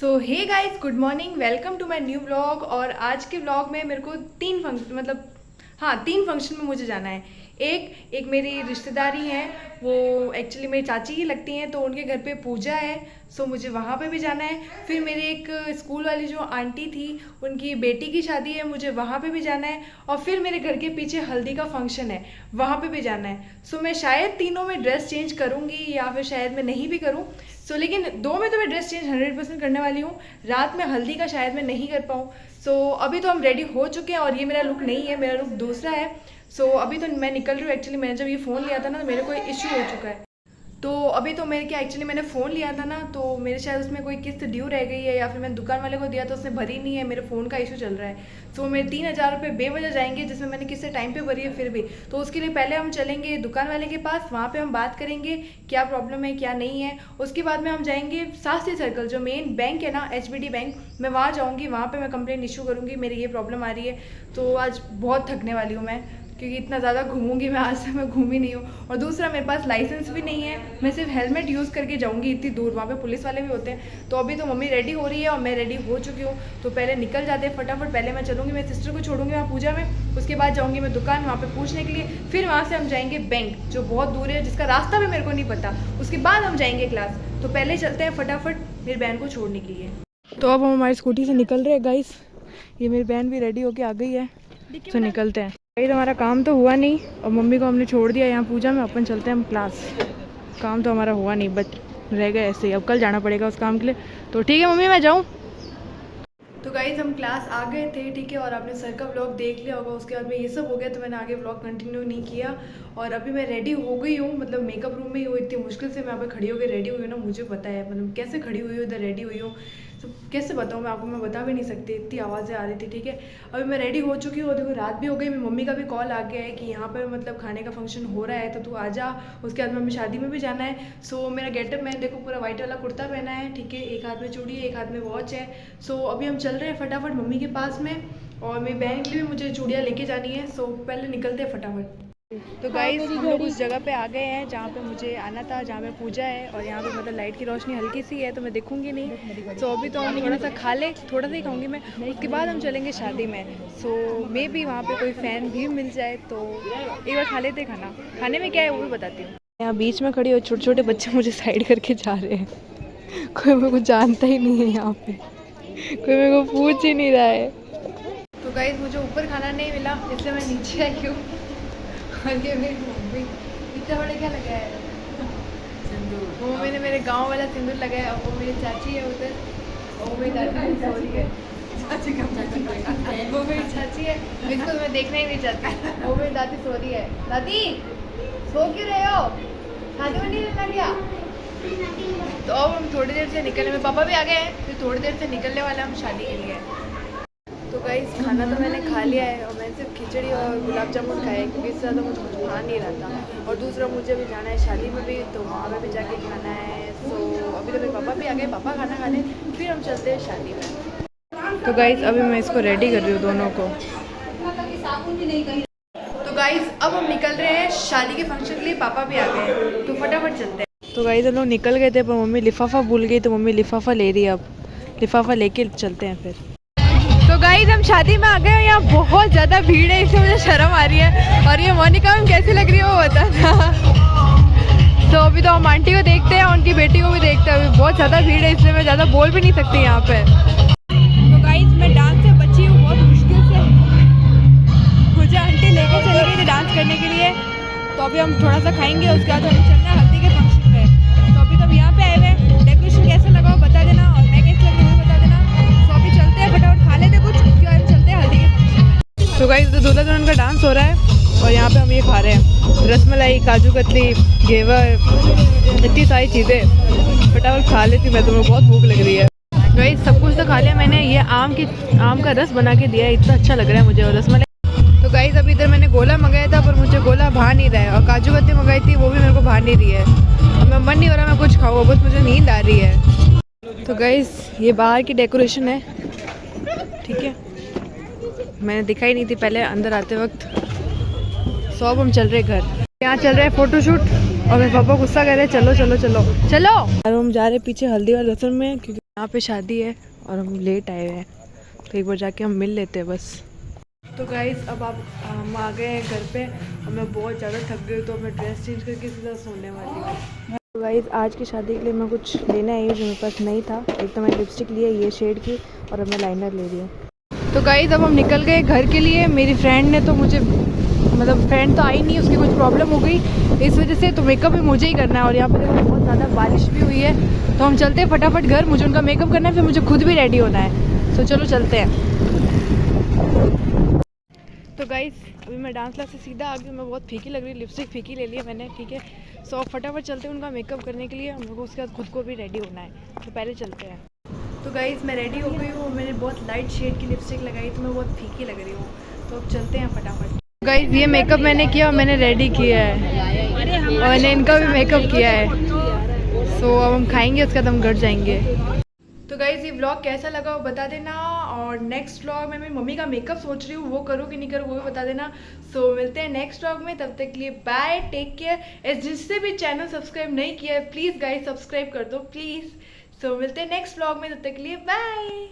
So hey guys, good morning, welcome to my new vlog. और आज के vlog में मेरे को तीन फंक्शन में मुझे जाना है। एक मेरी रिश्तेदारी हैं, वो एक्चुअली मेरी चाची ही लगती हैं, तो उनके घर पे पूजा है, सो मुझे वहाँ पे भी जाना है। फिर मेरी एक स्कूल वाली जो आंटी थी, उनकी बेटी की शादी है, मुझे वहाँ पे भी जाना है। और फिर मेरे घर के पीछे हल्दी का फंक्शन है, वहाँ पे भी जाना है। सो मैं शायद तीनों में ड्रेस चेंज करूँगी या फिर शायद मैं नहीं भी करूँ। लेकिन दो में तो मैं ड्रेस चेंज 100% करने वाली हूँ। रात में हल्दी का शायद मैं नहीं कर पाऊँ। अभी तो हम रेडी हो चुके हैं और ये मेरा लुक नहीं है, मेरा लुक दूसरा है। अभी तो मैं निकल रही हूँ। एक्चुअली मैंने जब ये फ़ोन लिया था ना, तो मेरे को इशू हो चुका है। तो अभी तो मेरे क्या, एक्चुअली मैंने फ़ोन लिया था ना, तो मेरे शायद उसमें कोई किस्त ड्यू रह गई है, या फिर मैंने दुकान वाले को दिया तो उसने भरी नहीं है, मेरे फ़ोन का इशू चल रहा है। मेरे 3,000 रुपये बेवजह जाएंगे, जिसमें मैंने किससे टाइम पे भरी है फिर भी। तो उसके लिए पहले हम चलेंगे दुकान वाले के पास, वहाँ पे हम बात करेंगे क्या प्रॉब्लम है क्या नहीं है। उसके बाद में हम जाएंगे शास्त्री सर्कल, जो मेन बैंक है ना, HBD बैंक, मैं वहाँ जाऊँगी, वहाँ पर मैं कंप्लेंट इशू करूँगी, मेरी ये प्रॉब्लम आ रही है। तो आज बहुत थकने वाली हूँ मैं, क्योंकि इतना ज़्यादा घूमूंगी मैं, आज तक मैं घूमी नहीं हूँ। और दूसरा, मेरे पास लाइसेंस भी नहीं है, मैं सिर्फ हेलमेट यूज़ करके जाऊँगी इतनी दूर, वहाँ पे पुलिस वाले भी होते हैं। तो अभी तो मम्मी रेडी हो रही है और मैं रेडी हो चुकी हूँ, तो पहले निकल जाते हैं फटाफट। पहले मैं चलूँगी, मेरी सिस्टर को छोड़ूंगी वहाँ पूजा में, उसके बाद जाऊँगी मैं दुकान वहाँ पर पूछने के लिए। फिर वहाँ से हम जाएंगे बैंक, जो बहुत दूर है, जिसका रास्ता भी मेरे को नहीं पता। उसके बाद हम जाएंगे क्लास। तो पहले चलते हैं फटाफट मेरी बहन को छोड़ने के लिए। तो अब हम हमारी स्कूटी से निकल रहे हैं गाइस। ये मेरी बहन भी रेडी होके आ गई है, तो निकलते हैं। भाई हमारा काम तो हुआ नहीं, और मम्मी को हमने छोड़ दिया यहाँ पूजा में, अपन चलते हैं हम क्लास। काम तो हमारा हुआ नहीं, बट रह गए ऐसे ही, अब कल जाना पड़ेगा उस काम के लिए। तो ठीक है मम्मी, मैं जाऊँ। तो गाइस हम क्लास आ गए थे, ठीक है, और आपने सर का व्लॉग देख लिया होगा। उसके बाद में ये सब हो गया, तो मैंने आगे व्लॉग कंटिन्यू नहीं किया। और अभी मैं रेडी हो गई हूँ, मतलब मेकअप रूम में ही हूँ। इतनी मुश्किल से मैं यहाँ पे खड़ी होकर रेडी हुई हूँ ना, मुझे पता है मतलब कैसे खड़ी हुई हूँ, इधर रेडी हुई हूँ। तो कैसे बताऊँ मैं आपको, मैं बता भी नहीं सकती, इतनी आवाज़ें आ रही थी, ठीक है। अभी मैं रेडी हो चुकी हूँ, और देखो रात भी हो गई। मेरी मम्मी का भी कॉल आ गया है कि यहाँ पर मतलब खाने का फंक्शन हो रहा है, तो तू आ जा। उसके बाद में हमें शादी में भी जाना है। मेरा गेटअप, मैंने देखो पूरा वाइट वाला कुर्ता पहना है, ठीक है, एक हाथ में चूड़ी है, एक हाथ में वॉच है। अभी हम चल रहे हैं फटाफट मम्मी के पास में, और मेरी बहन के लिए भी मुझे चूड़ियाँ लेके जानी है। पहले निकलते हैं फटाफट। तो गाइस हम लोग उस जगह पे आ गए हैं जहाँ पे मुझे आना था, जहाँ पे पूजा है। और यहाँ पे मतलब लाइट की रोशनी हल्की सी है, तो मैं देखूंगी नहीं। अभी तो हम थोड़ा सा खा ले, थोड़ा सा ही खाऊंगी मैं, उसके बाद हम चलेंगे शादी में। मे भी वहाँ पे कोई फ़ैन भी मिल जाए, तो एक बार खा लेते खाना। खाने में क्या है वो भी बताती हूँ। यहाँ बीच में खड़ी हो, छोटे छोटे बच्चे मुझे साइड करके जा रहे हैं। कोई मेरे को जानता ही नहीं है यहाँ पे, कोई मेरे को पूछ ही नहीं रहा है। तो गाइस मुझे ऊपर खाना नहीं मिला, इसलिए मैं नीचे आई हूँ। और ये मेरी मम्मी, इतना बड़ा क्या लगाया है सिंदूर, वो मैंने मेरे गांव वाला सिंदूर लगाया। वो मेरी चाची है उधर, और वो मेरी दादी सॉरी है, चाची का वो मेरी चाची है, इसको मैं देखना ही नहीं चाहती। वो मेरी दादी सॉरी है। दादी सो क्यों रहे हो, खाते में नहीं रहना क्या? तो अब हम थोड़ी देर से निकलने में, पापा भी आ गए हैं, फिर थोड़ी देर से निकलने वाले हम शादी के लिए। तो गाइस खाना तो मैंने खा लिया है, और मैंने सिर्फ खिचड़ी और गुलाब जामुन खाए, क्योंकि इससे ज़्यादा मुझे कुछ खा नहीं रहा था। और दूसरा, मुझे भी जाना है शादी में भी, तो वहाँ में भी जाके खाना है। अभी तो मेरे पापा भी आ गए, पापा खाना खाने, फिर हम चलते हैं शादी में। तो गाइस अभी मैं इसको रेडी कर रही हूँ दोनों को। तो गाइस अब हम निकल रहे हैं शादी के फंक्शन के लिए, पापा भी आ गए, तो फटाफट चलते हैं। तो गाइस हम लोग निकल गए थे, पर मम्मी लिफाफा भूल गई, तो मम्मी लिफाफा ले रही है। अब लिफाफा लेके चलते हैं फिर। तो गाइस हम शादी में आ गए हैं, यहाँ बहुत ज़्यादा भीड़ है, इससे मुझे शर्म आ रही है। और ये मोनिका मैम कैसी लग रही है वो बताना। तो अभी तो हम आंटी को देखते हैं, उनकी बेटी को भी देखते हैं। अभी बहुत ज़्यादा भीड़ है, इसलिए मैं ज़्यादा बोल भी नहीं सकती यहाँ पे। तो गाइस मैं डांस से बची हूँ बहुत मुश्किल से, मुझे आंटी लेके चली गई थी डांस करने के लिए। तो अभी हम थोड़ा सा खाएंगे, उसके बाद हमें चलना है हल्दी के फंक्शन में। तो अभी तो हम यहाँ पे आए हुए हैं, डेकोरेशन कैसा लगा बता देना, और मैं कैसे लग रही हूँ बता देना। तो अभी चलते हैं फटाफट, खा लेते कुछ, उसके बाद चलते हैं हल्दी के फंक्शन में। तो गाइस तो दूल्हा दुल्हन का डांस हो रहा है, और यहाँ पे हम ये खा रहे हैं रसमलाई, काजू कतली, घेवर, इतनी सारी चीज़ें। फटाफट खा लेती मैं, तुम्हें बहुत भूख लग रही है। गाइस सब कुछ तो खा लिया मैंने। ये आम का रस बना के दिया है, इतना अच्छा लग रहा है मुझे, और रसमलाई। तो गाइस अभी इधर मैंने गोला मंगाया था, पर मुझे गोला भा नहीं रहा है, और काजू कतली मंगाई थी, वो भी मेरे को भा नहीं रही है। और मैं मन नहीं हो रहा मैं कुछ खाऊँ, बस मुझे नींद आ रही है। तो गाइस ये बाहर की डेकोरेशन है, ठीक है, मैंने दिखाई नहीं थी पहले अंदर आते वक्त। अब हम चल रहे घर, यहाँ चल रहे हैं फोटोशूट, और मेरे पापा गुस्सा कर रहे हैं, चलो चलो चलो चलो। और हम जा रहे हैं पीछे हल्दी वाली रस्म में, क्योंकि यहाँ पे शादी है और हम लेट आए हैं, तो एक बार जाके हम मिल लेते हैं बस। तो गाइस अब हम आ गए हैं घर पे और मैं बहुत ज़्यादा थक गई, तो मैं ड्रेस चेंज करके सीधा सोने वाली हूँ। तो गाइस आज की शादी के लिए मैं कुछ लेने आई हूँ जो मेरे पास नहीं था। एक तो मैं लिपस्टिक ली है ये शेड की, और अब मैं लाइनर ले रही हूँ। तो गाइस अब हम निकल गए घर के लिए। मेरी फ्रेंड ने तो मुझे, मतलब फ्रेंड तो आई नहीं, उसकी कुछ प्रॉब्लम हो गई इस वजह से, तो मेकअप भी मुझे ही करना है। और यहाँ पर देखो बहुत ज़्यादा बारिश भी हुई है, तो हम चलते हैं फटाफट घर। मुझे उनका मेकअप करना है, फिर मुझे खुद भी रेडी होना है। तो चलो चलते हैं। तो गाइस अभी मैं डांस क्लास से सीधा आ गई। मैं बहुत फीकी लग रही, लिपस्टिक फीकी ले लिया मैंने, ठीक है। सो अब फटाफट चलते हैं उनका मेकअप करने के लिए। मेरे को उसके बाद खुद को भी रेडी होना है, तो पहले चलते हैं। तो गाइस मैं रेडी हो गई हूँ। मैंने बहुत लाइट शेड की लिपस्टिक लगाई, तो मैं बहुत फीकी लग रही हूँ। तो अब चलते हैं फटाफट। गाइस ये मेकअप मैंने किया और मैंने रेडी किया है, और मैंने इनका भी मेकअप किया है। सो अब हम खाएंगे, उसके बाद हम घर जाएंगे। तो गाइज़ ये व्लॉग कैसा लगा वो बता देना, और नेक्स्ट व्लॉग में मेरी मम्मी का मेकअप सोच रही हूँ, वो करूँ कि नहीं करूँ वो भी बता देना। सो मिलते हैं नेक्स्ट व्लॉग में, तब तक के लिए बाय, टेक केयर। जिससे भी चैनल सब्सक्राइब नहीं किया है प्लीज़ गाइज सब्सक्राइब कर दो प्लीज़। सो मिलते हैं नेक्स्ट व्लॉग में, तब तक के लिए बाय।